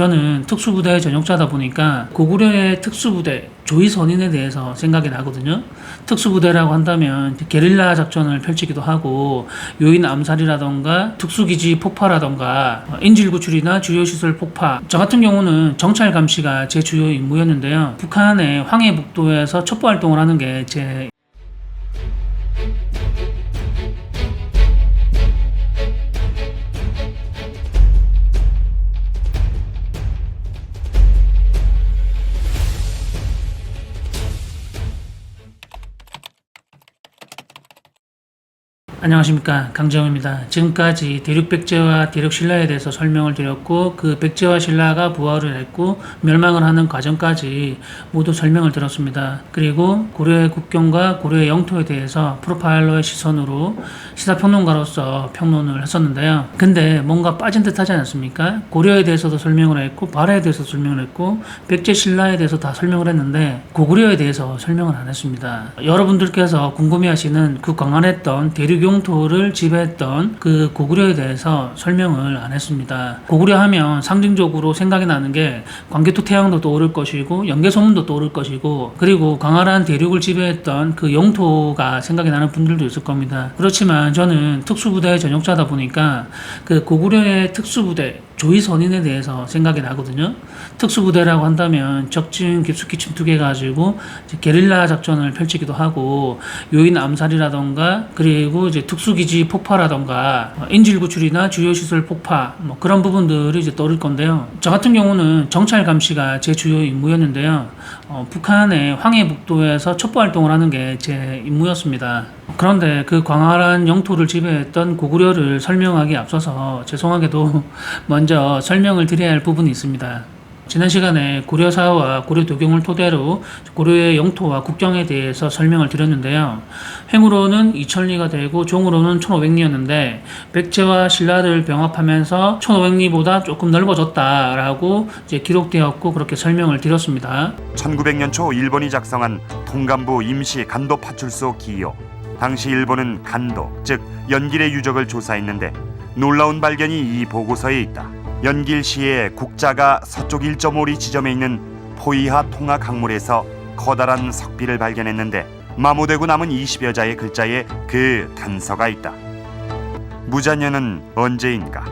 저는 특수부대 전역자다 보니까 고구려의 특수부대 조의선인에 대해서 생각이 나거든요. 특수부대라고 한다면 게릴라 작전을 펼치기도 하고 요인 암살이라던가 특수기지 폭파라던가 인질 구출이나 주요시설 폭파, 저 같은 경우는 정찰 감시가 제 주요 임무였는데요. 북한의 황해북도에서 첩보 활동을 하는 게 제 안녕하십니까, 강재홍입니다. 지금까지 대륙백제와 대륙신라에 대해서 설명을 드렸고, 그 백제와 신라가 부활을 했고 멸망을 하는 과정까지 모두 설명을 드렸습니다. 그리고 고려의 국경과 고려의 영토에 대해서 프로파일러의 시선으로 시사평론가로서 평론을 했었는데요. 근데 뭔가 빠진 듯 하지 않습니까? 고려에 대해서도 설명을 했고 발해에 대해서 설명을 했고 백제 신라에 대해서 다 설명을 했는데 고구려에 대해서 설명을 안 했습니다. 여러분들께서 궁금해하시는 그 광활했던 대륙 영토를 지배했던 그 고구려에 대해서 설명을 안 했습니다. 고구려 하면 상징적으로 생각이 나는 게 광개토 태양도 떠오를 것이고 연개소문도 떠오를 것이고, 그리고 광활한 대륙을 지배했던 그 영토가 생각이 나는 분들도 있을 겁니다. 그렇지만 저는 특수부대 전역자다 보니까 그 고구려의 특수부대 조의선인에 대해서 생각이 나거든요. 특수부대라고 한다면 적진 깊숙이 침투해 가지고 게릴라 작전을 펼치기도 하고 요인 암살이라던가 그리고 이제 특수기지 폭파라던가 인질 구출이나 주요시설 폭파, 뭐 그런 부분들이 이제 떠오를 건데요. 저 같은 경우는 정찰 감시가 제 주요 임무였는데요. 북한의 황해북도에서 첩보 활동을 하는 게 제 임무였습니다. 그런데 그 광활한 영토를 지배했던 고구려를 설명하기에 앞서서 죄송하게도 먼저 설명을 드려야 할 부분이 있습니다. 지난 시간에 고려사와 고려도경을 토대로 고려의 영토와 국경에 대해서 설명을 드렸는데요. 횡으로는 2000리가 되고 종으로는 1500리였는데 백제와 신라를 병합하면서 1500리보다 조금 넓어졌다라고 이제 기록되었고 그렇게 설명을 드렸습니다. 1900년 초 일본이 작성한 통감부 임시 간도 파출소 기요. 당시 일본은 간도, 즉 연길의 유적을 조사했는데 놀라운 발견이 이 보고서에 있다. 연길시의 국자가 서쪽 1.5리 지점에 있는 포이하 통하 강물에서 커다란 석비를 발견했는데 마모되고 남은 20여 자의 글자에 그 단서가 있다. 무자년은 언제인가?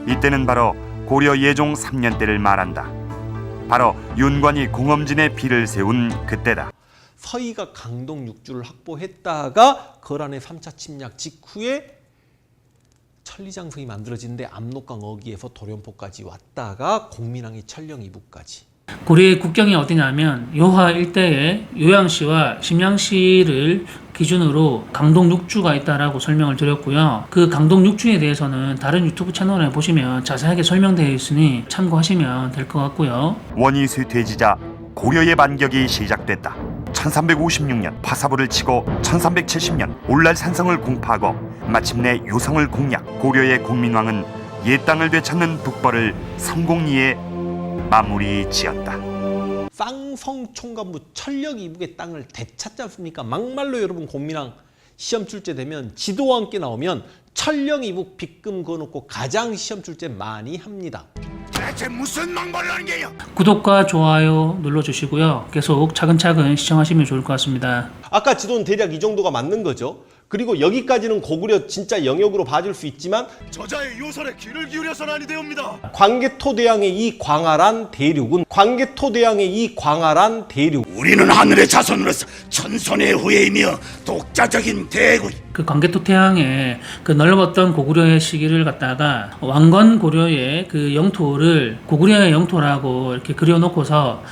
이때는 바로 고려 예종 3년 때를 말한다. 바로 윤관이 공엄진에 비를 세운 그때다. 서희가 강동 6주를 확보했다가 거란의 3차 침략 직후에 천리장성이 만들어지는데 압록강 어기에서 도련포까지 왔다가 공민왕이 천령 이북까지. 고려의 국경이 어디냐면 요하 일대에 요양시와 심양시를 기준으로 강동 6주가 있다라고 설명을 드렸고요. 그 강동 6주에 대해서는 다른 유튜브 채널에 보시면 자세하게 설명되어 있으니 참고하시면 될 것 같고요. 원이 쇠퇴지자 고려의 반격이 시작됐다. 1356년 파사부를 치고 1370년 올랄 산성을 공파하고 마침내 요성을 공략. 고려의 공민왕은 옛 땅을 되찾는 북벌을 성공리에 마무리 지었다. 쌍성 총관부 천령 이북의 땅을 되찾지 않습니까? 막말로 여러분 공민왕 시험 출제 되면 지도와 함께 나오면 천령 이북 빗금 그어놓고 가장 시험 출제 많이 합니다. 대체 무슨 망발을 하는 게요? 구독과 좋아요 눌러주시고요. 계속 차근차근 시청하시면 좋을 것 같습니다. 아까 지도는 대략 이 정도가 맞는 거죠. 그리고 여기까지는 고구려 진짜 영역으로 봐줄 수 있지만 저자의 요설에 귀를 기울여서는 아니 되옵니다. 광개토대왕의 이 광활한 대륙은 우리는 하늘의 자손으로서 천선의 후예이며 독자적인 대국. 그 광개토 태양의 그 넓었던 고구려의 시기를 갖다가 왕건 고려의 그 영토를 고구려의 영토라고 이렇게 그려놓고서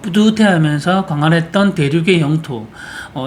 뿌듯해하면서 광활했던 대륙의 영토,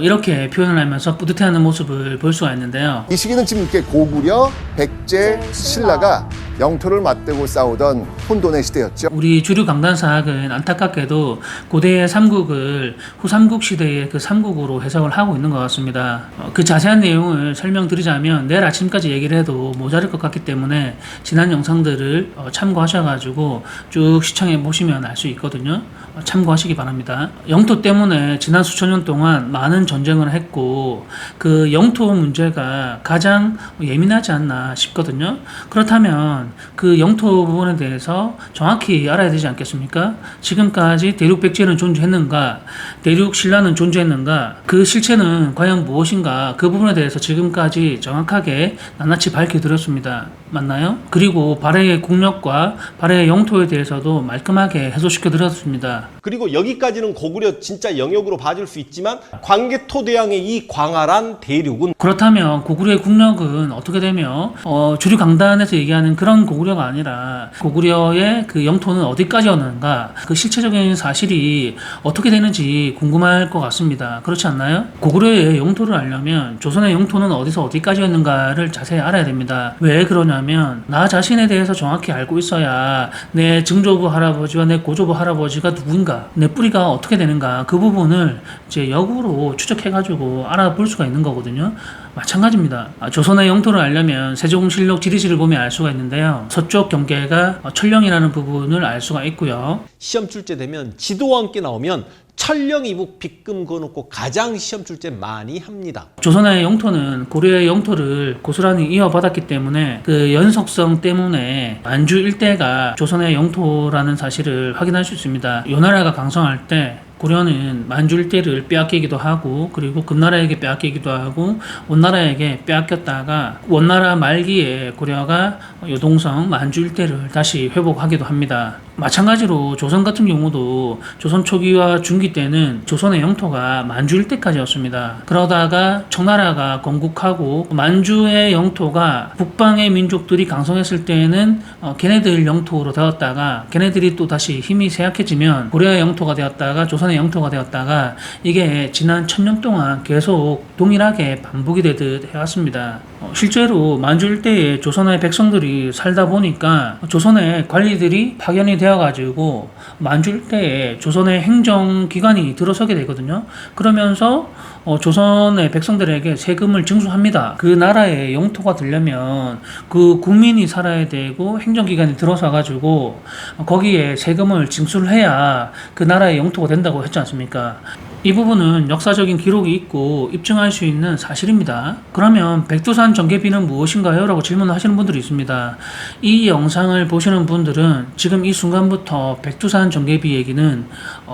이렇게 표현을 하면서 뿌듯해하는 모습을 볼 수가 있는데요. 이 시기는 지금 이렇게 고구려, 백제, 신라가 영토를 맞대고 싸우던 혼돈의 시대였죠. 우리 주류 강단사학은 안타깝게도 고대의 삼국을 후삼국 시대의 그 삼국으로 해석을 하고 있는 것 같습니다. 그 자세한 내용을 설명드리자면 내일 아침까지 얘기를 해도 모자랄 것 같기 때문에 지난 영상들을 참고하셔가지고 쭉 시청해 보시면 알 수 있거든요. 참고하시기 바랍니다. 영토 때문에 지난 수천 년 동안 많은 전쟁을 했고 그 영토 문제가 가장 예민하지 않나 싶거든요. 그렇다면 그 영토 부분에 대해서 정확히 알아야 되지 않겠습니까? 지금까지 대륙 백제는 존재했는가, 대륙 신라는 존재했는가, 그 실체는 과연 무엇인가, 그 부분에 대해서 지금까지 정확하게 낱낱이 밝혀드렸습니다. 맞나요? 그리고 발해의 국력과 발해의 영토에 대해서도 말끔하게 해소시켜드렸습니다. 그리고 여기까지는 고구려 진짜 영역으로 봐줄 수 있지만 광개토대왕의 이 광활한 대륙은 그렇다면 고구려의 국력은 어떻게 되며 주류 강단에서 얘기하는 그런 고구려가 아니라 고구려의 그 영토는 어디까지였는가, 그 실체적인 사실이 어떻게 되는지 궁금할 것 같습니다. 그렇지 않나요? 고구려의 영토를 알려면 조선의 영토는 어디서 어디까지였는가를 자세히 알아야 됩니다. 왜 그러냐면 나 자신에 대해서 정확히 알고 있어야 내 증조부 할아버지와 내 고조부 할아버지가 누군가, 내 뿌리가 어떻게 되는가, 그 부분을 이제 역으로 추적해가지고 알아볼 수가 있는 거거든요. 마찬가지입니다. 조선의 영토를 알려면 세종실록 지리지를 보면 알 수가 있는데요. 서쪽 경계가 천령이라는 부분을 알 수가 있고요. 시험 출제 되면 지도와 함께 나오면 천령 이북 빗금 그어놓고 가장 시험 출제 많이 합니다. 조선의 영토는 고려의 영토를 고스란히 이어받았기 때문에 그 연속성 때문에 만주 일대가 조선의 영토라는 사실을 확인할 수 있습니다. 이 나라가 강성할 때 고려는 만주 일대를 빼앗기기도 하고, 그리고 금나라에게 빼앗기기도 하고, 원나라에게 빼앗겼다가 원나라 말기에 고려가 요동성 만주 일대를 다시 회복하기도 합니다. 마찬가지로 조선 같은 경우도 조선 초기와 중기 때는 조선의 영토가 만주 일대까지였습니다. 그러다가 청나라가 건국하고 만주의 영토가 북방의 민족들이 강성했을 때는 걔네들 영토로 되었다가 걔네들이 또 다시 힘이 쇠약해지면 고려의 영토가 되었다가 조선의 영토가 되었다가 이게 지난 1000년 동안 계속 동일하게 반복이 되듯 해왔습니다. 실제로 만주 일대에 조선의 백성들이 살다 보니까 조선의 관리들이 파견이 되어가지고 만주 일대에 조선의 행정기관이 들어서게 되거든요. 그러면서 조선의 백성들에게 세금을 징수합니다. 그 나라의 영토가 되려면 그 국민이 살아야 되고 행정기관이 들어서가지고 거기에 세금을 징수를 해야 그 나라의 영토가 된다고 했지 않습니까? 이 부분은 역사적인 기록이 있고 입증할 수 있는 사실입니다. 그러면 백두산 전개비는 무엇인가요? 라고 질문을 하시는 분들이 있습니다. 이 영상을 보시는 분들은 지금 이 순간부터 백두산 전개비 얘기는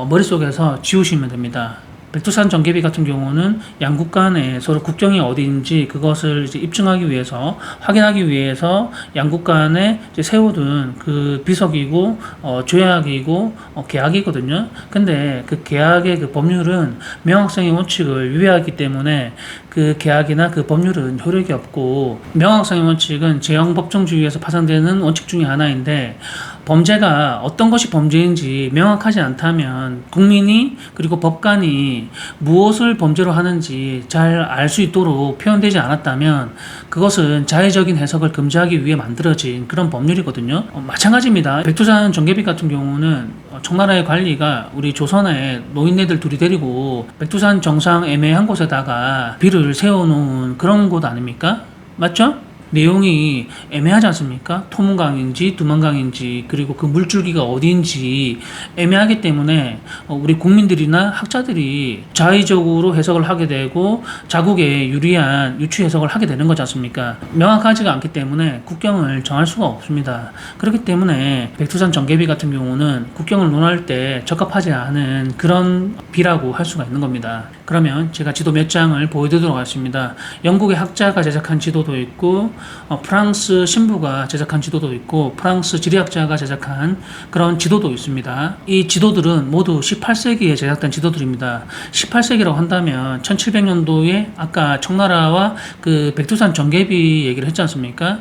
머릿속에서 지우시면 됩니다. 백두산 전개비 같은 경우는 양국 간에 서로 국경이 어디인지 그것을 이제 입증하기 위해서, 확인하기 위해서 양국 간에 이제 세워둔 그 비석이고 조약이고 계약이거든요. 근데 그 계약의 그 법률은 명확성의 원칙을 위배하기 때문에 그 계약이나 그 법률은 효력이 없고, 명확성의 원칙은 제형법정주의에서 파생되는 원칙 중에 하나인데, 범죄가 어떤 것이 범죄인지 명확하지 않다면 국민이 그리고 법관이 무엇을 범죄로 하는지 잘 알 수 있도록 표현되지 않았다면 그것은 자의적인 해석을 금지하기 위해 만들어진 그런 법률이거든요. 마찬가지입니다. 백두산 전개비 같은 경우는 청나라의 관리가 우리 조선의 노인네들 둘이 데리고 백두산 정상 애매한 곳에다가 비를 세워놓은 그런 곳 아닙니까? 맞죠? 내용이 애매하지 않습니까? 토문강인지 두만강인지, 그리고 그 물줄기가 어디인지 애매하기 때문에 우리 국민들이나 학자들이 자의적으로 해석을 하게 되고 자국에 유리한 유추 해석을 하게 되는 거지 않습니까? 명확하지가 않기 때문에 국경을 정할 수가 없습니다. 그렇기 때문에 백두산 전개비 같은 경우는 국경을 논할 때 적합하지 않은 그런 비라고 할 수가 있는 겁니다. 그러면 제가 지도 몇 장을 보여드리도록 하겠습니다. 영국의 학자가 제작한 지도도 있고, 프랑스 신부가 제작한 지도도 있고, 프랑스 지리학자가 제작한 그런 지도도 있습니다. 이 지도들은 모두 18세기에 제작된 지도들입니다. 18세기라고 한다면 1700년도에 아까 청나라와 그 백두산 전개비 얘기를 했지 않습니까?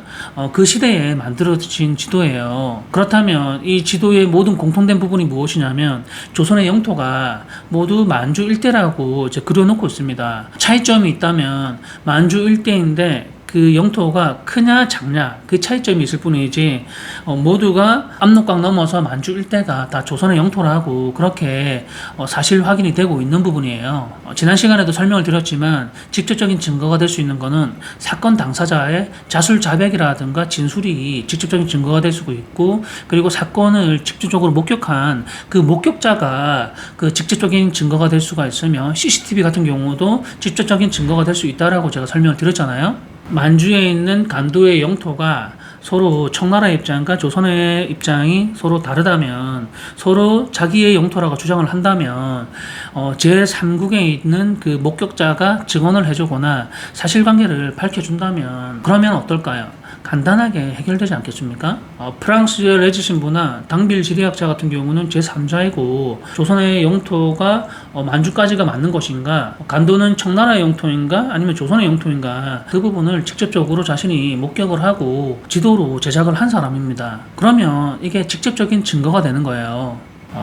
그 시대에 만들어진 지도예요. 그렇다면 이 지도의 모든 공통된 부분이 무엇이냐면 조선의 영토가 모두 만주 일대라고 이제 그려놓고 있습니다. 차이점이 있다면 만주 일대인데 그 영토가 크냐 작냐 그 차이점이 있을 뿐이지 모두가 압록강 넘어서 만주 일대가 다 조선의 영토라고 그렇게 사실 확인이 되고 있는 부분이에요. 지난 시간에도 설명을 드렸지만 직접적인 증거가 될 수 있는 거는 사건 당사자의 자술자백이라든가 진술이 직접적인 증거가 될 수도 있고, 그리고 사건을 직접적으로 목격한 그 목격자가 그 직접적인 증거가 될 수가 있으며, CCTV 같은 경우도 직접적인 증거가 될 수 있다라고 제가 설명을 드렸잖아요. 만주에 있는 간도의 영토가 서로 청나라의 입장과 조선의 입장이 서로 다르다면, 서로 자기의 영토라고 주장을 한다면 제3국에 있는 그 목격자가 증언을 해주거나 사실관계를 밝혀준다면 그러면 어떨까요? 간단하게 해결되지 않겠습니까? 프랑스의 레지 신부나 당빌 지리학자 같은 경우는 제3자이고 조선의 영토가 만주까지가 맞는 것인가, 간도는 청나라의 영토인가 아니면 조선의 영토인가, 그 부분을 직접적으로 자신이 목격을 하고 지도로 제작을 한 사람입니다. 그러면 이게 직접적인 증거가 되는 거예요.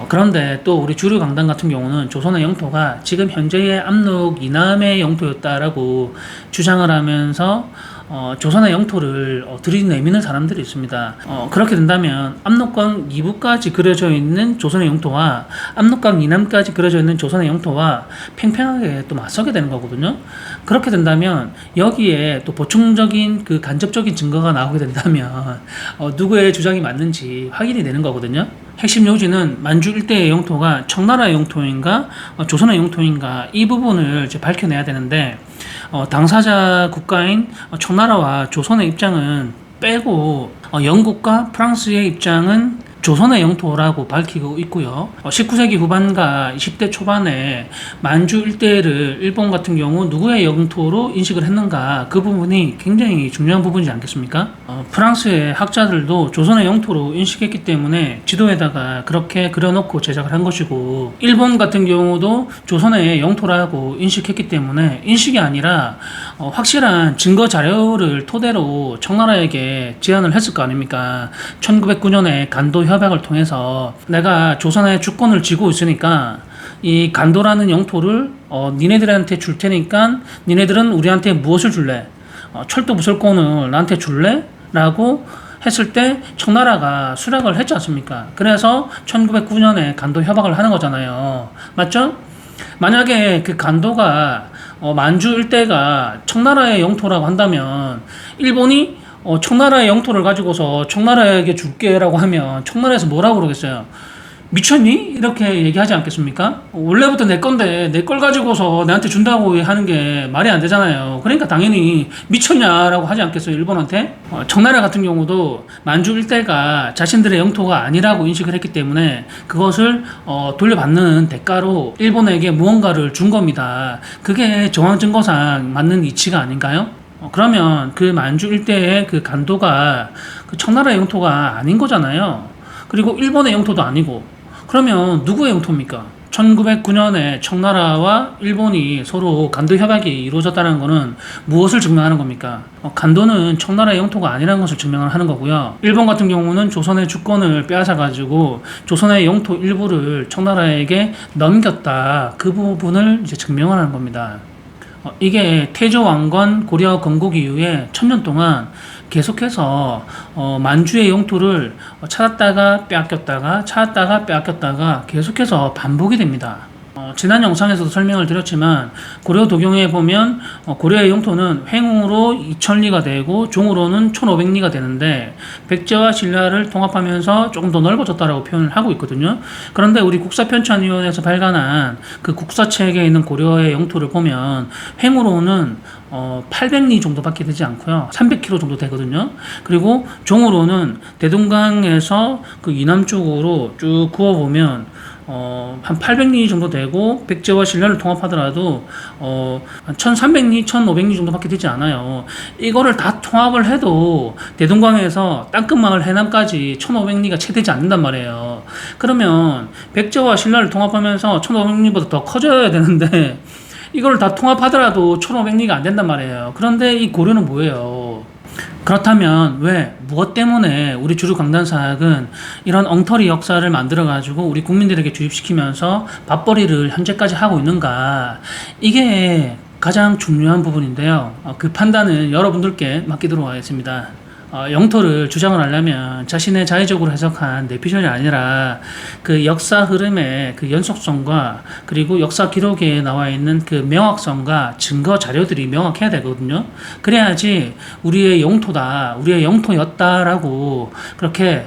그런데 또 우리 주류 강단 같은 경우는 조선의 영토가 지금 현재의 압록 이남의 영토였다라고 주장을 하면서 조선의 영토를 들이내미는 사람들이 있습니다. 그렇게 된다면 압록강 이북까지 그려져 있는 조선의 영토와 압록강 이남까지 그려져 있는 조선의 영토와 팽팽하게 또 맞서게 되는 거거든요. 그렇게 된다면 여기에 또 보충적인 그 간접적인 증거가 나오게 된다면 누구의 주장이 맞는지 확인이 되는 거거든요. 핵심 요지는 만주 일대의 영토가 청나라의 영토인가 조선의 영토인가 이 부분을 이제 밝혀내야 되는데, 당사자 국가인 청나라와 조선의 입장은 빼고 영국과 프랑스의 입장은 조선의 영토라고 밝히고 있고요. 19세기 후반과 20대 초반에 만주 일대를 일본 같은 경우 누구의 영토로 인식을 했는가, 그 부분이 굉장히 중요한 부분이지 않겠습니까? 프랑스의 학자들도 조선의 영토로 인식했기 때문에 지도에다가 그렇게 그려놓고 제작을 한 것이고, 일본 같은 경우도 조선의 영토라고 인식했기 때문에 인식이 아니라 확실한 증거 자료를 토대로 청나라에게 제안을 했을 거 아닙니까? 1909년에 간도 협약을 통해서 내가 조선의 주권을 쥐고 있으니까 이 간도라는 영토를 니네들한테 줄 테니까 니네들은 우리한테 무엇을 줄래? 철도 부설권을 나한테 줄래? 라고 했을 때 청나라가 수락을 했지 않습니까? 그래서 1909년에 간도 협약을 하는 거잖아요. 맞죠? 만약에 그 간도가 만주 일대가 청나라의 영토라고 한다면 일본이 청나라의 영토를 가지고서 청나라에게 줄게라고 하면 청나라에서 뭐라고 그러겠어요? 미쳤니? 이렇게 얘기하지 않겠습니까? 원래부터 내 건데 내 걸 가지고서 내한테 준다고 하는 게 말이 안 되잖아요. 그러니까 당연히 미쳤냐라고 하지 않겠어요, 일본한테? 청나라 같은 경우도 만주 일대가 자신들의 영토가 아니라고 인식을 했기 때문에 그것을 돌려받는 대가로 일본에게 무언가를 준 겁니다. 그게 정황 증거상 맞는 이치가 아닌가요? 그러면 그 만주 일대의 그 간도가 그 청나라의 영토가 아닌 거잖아요. 그리고 일본의 영토도 아니고, 그러면 누구의 영토입니까? 1909년에 청나라와 일본이 서로 간도 협약이 이루어졌다는 것은 무엇을 증명하는 겁니까? 간도는 청나라의 영토가 아니라는 것을 증명을 하는 거고요. 일본 같은 경우는 조선의 주권을 빼앗아가지고 조선의 영토 일부를 청나라에게 넘겼다. 그 부분을 이제 증명을 하는 겁니다. 이게 태조 왕건 고려 건국 이후에 1000년 동안 계속해서 만주의 영토를 찾았다가 빼앗겼다가 찾았다가 빼앗겼다가 계속해서 반복이 됩니다. 지난 영상에서도 설명을 드렸지만 고려 도경에 보면 고려의 영토는 횡으로 2000리가 되고 종으로는 1500리가 되는데 백제와 신라를 통합하면서 조금 더 넓어졌다라고 표현을 하고 있거든요. 그런데 우리 국사편찬위원회에서 발간한 그 국사책에 있는 고려의 영토를 보면 횡으로는 800리 정도밖에 되지 않고요. 300km 정도 되거든요. 그리고 종으로는 대동강에서 그 이남 쪽으로 쭉 그어보면 한 800리 정도 되고 백제와 신라를 통합하더라도 한 1300리, 1500리 정도밖에 되지 않아요. 이거를 다 통합을 해도 대동강에서 땅끝마을 해남까지 1500리가 채 되지 않는단 말이에요. 그러면 백제와 신라를 통합하면서 1500리보다 더 커져야 되는데 이걸 다 통합하더라도 1500리가 안 된단 말이에요. 그런데 이 고려는 뭐예요? 그렇다면 왜, 무엇 때문에 우리 주류 강단사학은 이런 엉터리 역사를 만들어가지고 우리 국민들에게 주입시키면서 밥벌이를 현재까지 하고 있는가? 이게 가장 중요한 부분인데요. 그 판단은 여러분들께 맡기도록 하겠습니다. 영토를 주장을 하려면 자신의 자의적으로 해석한 내피셜이 아니라 그 역사 흐름의 그 연속성과 그리고 역사 기록에 나와 있는 그 명확성과 증거 자료들이 명확해야 되거든요. 그래야지 우리의 영토다, 우리의 영토였다라고 그렇게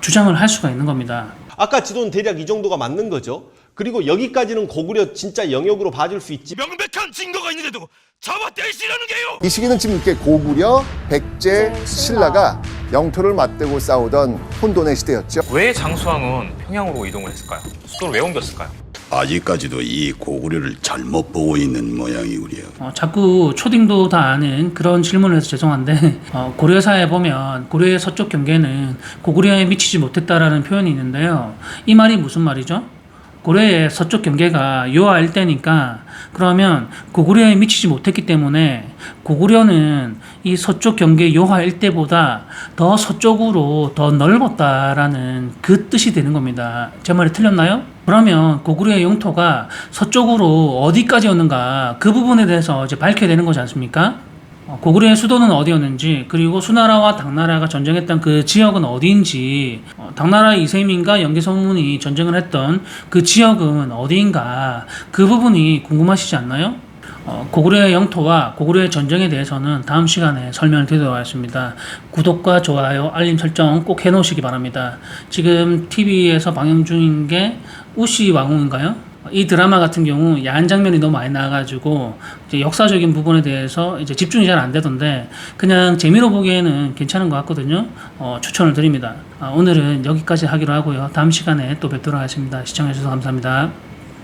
주장을 할 수가 있는 겁니다. 아까 지도는 대략 이 정도가 맞는 거죠. 그리고 여기까지는 고구려 진짜 영역으로 봐줄 수 있지. 명백한 증거가 있는데도 잡아떼시라는 게요. 이 시기는 지금 이렇게 고구려, 백제, 신라가 영토를 맞대고 싸우던 혼돈의 시대였죠. 왜 장수왕은 평양으로 이동을 했을까요? 수도를 왜 옮겼을까요? 아직까지도 이 고구려를 잘못 보고 있는 모양이구려. 자꾸 초딩도 다 아는 그런 질문을 해서 죄송한데 고려사에 보면 고려의 서쪽 경계는 고구려에 미치지 못했다라는 표현이 있는데요. 이 말이 무슨 말이죠? 고려의 서쪽 경계가 요하 일대니까 그러면 고구려에 미치지 못했기 때문에 고구려는 이 서쪽 경계 요하 일대보다 더 서쪽으로 더 넓었다라는 그 뜻이 되는 겁니다. 제 말이 틀렸나요? 그러면 고구려의 영토가 서쪽으로 어디까지였는가 그 부분에 대해서 이제 밝혀야 되는 거지 않습니까? 고구려의 수도는 어디였는지, 그리고 수나라와 당나라가 전쟁했던 그 지역은 어디인지, 당나라 이세민과 연개소문이 전쟁을 했던 그 지역은 어디인가, 그 부분이 궁금하시지 않나요? 고구려의 영토와 고구려의 전쟁에 대해서는 다음 시간에 설명을 드리도록 하겠습니다. 구독과 좋아요, 알림 설정 꼭 해놓으시기 바랍니다. 지금 TV에서 방영 중인 게 우시 왕후인가요? 이 드라마 같은 경우 야한 장면이 너무 많이 나와가지고 이제 역사적인 부분에 대해서 이제 집중이 잘 안 되던데 그냥 재미로 보기에는 괜찮은 것 같거든요. 추천을 드립니다. 오늘은 여기까지 하기로 하고요. 다음 시간에 또 뵙도록 하겠습니다. 시청해주셔서 감사합니다.